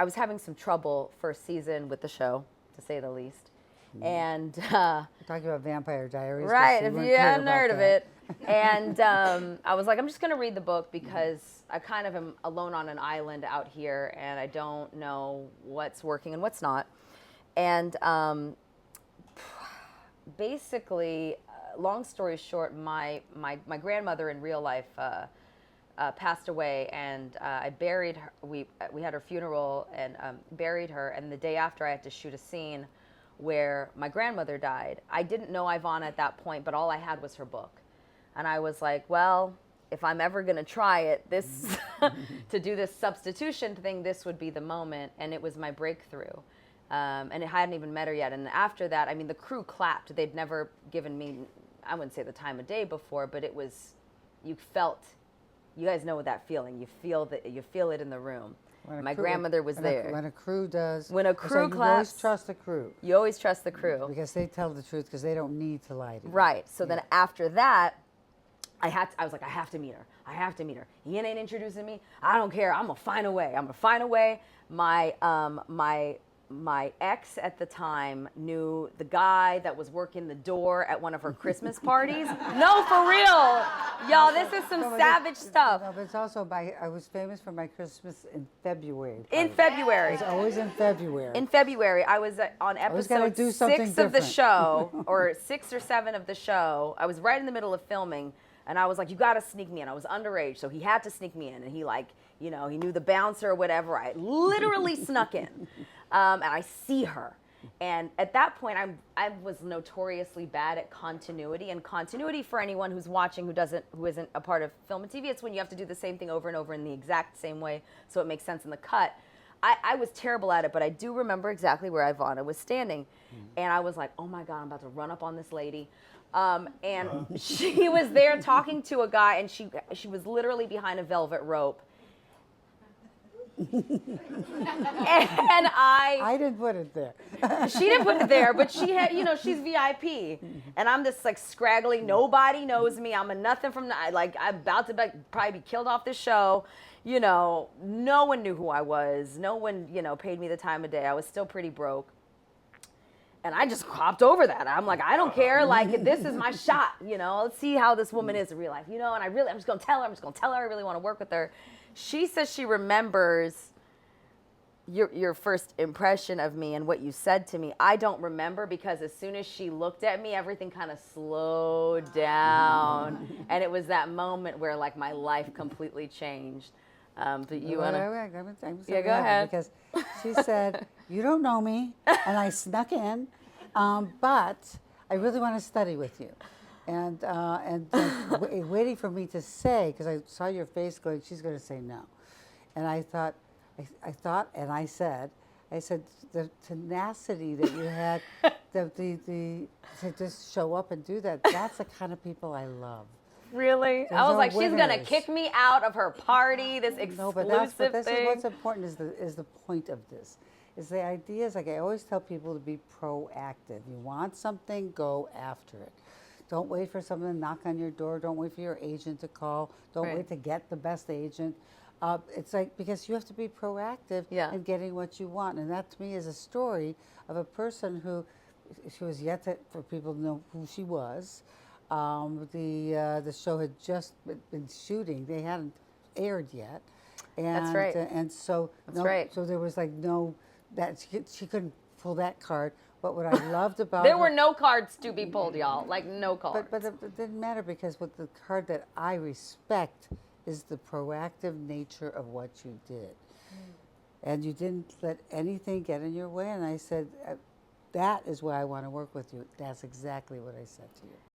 I was having some trouble first season with the show, to say the least. And We're talking about Vampire Diaries. right, if you hadn't heard of it. And I was like, I'm just going to read the book because I kind of am alone on an island out here, and I don't know what's working and what's not. And basically, long story short, my grandmother in real life passed away, and I buried her. We had her funeral and buried her, and the day after I had to shoot a scene where my grandmother died. I didn't know Ivana at that point, but all I had was her book. And I was like, well, if I'm ever going to try it, this to do this substitution thing, this would be the moment. And it was my breakthrough. And I hadn't even met her yet. And after that, I mean, the crew clapped. They'd never given me, I wouldn't say the time of day before, but it was, you guys know that feeling. You feel it in the room. My grandmother was there. When a crew does. When a crew claps. You always trust the crew. You always trust the crew. Because they tell the truth, because they don't need to lie to you. Right. So then after that, I was like, I have to meet her. I have to meet her. He ain't introducing me. I don't care. I'm going to find a way. I'm going to find a way. My ex at the time knew the guy that was working the door at one of her Christmas parties. No, for real. Y'all, this is some savage stuff. No, but it's also I was famous for my Christmas in February. In February. It's always in February. In February. I was on episode 6 of the show, or 6 or 7 of the show. I was right in the middle of filming, and I was like, you got to sneak me in. I was underage, so he had to sneak me in. And he he knew the bouncer or whatever. I literally snuck in. And I see her. And at that point, I was notoriously bad at continuity. And continuity, for anyone who's watching who isn't a part of film and TV, it's when you have to do the same thing over and over in the exact same way so it makes sense in the cut. I was terrible at it, but I do remember exactly where Ivana was standing. And I was like, oh my God, I'm about to run up on this lady. And she was there talking to a guy, and she was literally behind a velvet rope. And I didn't put it there. She didn't put it there, but she had, she's VIP. And I'm this scraggly, nobody knows me. I'm a nothing from, I'm about to probably be killed off this show. No one knew who I was. No one, paid me the time of day. I was still pretty broke. And I just hopped over that. I'm like, I don't care. This is my shot. Let's see how this woman is in real life. And I'm just going to tell her. I really want to work with her. She says she remembers your first impression of me and what you said to me. I don't remember, because as soon as she looked at me, everything kind of slowed down. And it was that moment where my life completely changed. But you want to... Yeah, go ahead. Because she said, you don't know me, and I snuck in, but I really want to study with you. And waiting for me to say, because I saw your face going, she's going to say no. And I thought, and I said, the tenacity that you had, to just show up and do that, that's the kind of people I love. Really? I was like, she's going to kick me out of her party, this exclusive No, but this thing. is what's important is the point of this. Is the idea is, I always tell people to be proactive. You want something, go after it. Don't wait for someone to knock on your door. Don't wait for your agent to call. Don't wait to get the best agent. It's because you have to be proactive in getting what you want. And that to me is a story of a person who, she was yet for people to know who she was. The show had just been shooting. They hadn't aired yet. And, that's right. And so, so there was that she couldn't pull that card. But what I loved about there were no cards to be pulled, y'all. No cards. But it didn't matter, because what the card that I respect is the proactive nature of what you did. And you didn't let anything get in your way. And I said, that is why I want to work with you. That's exactly what I said to you.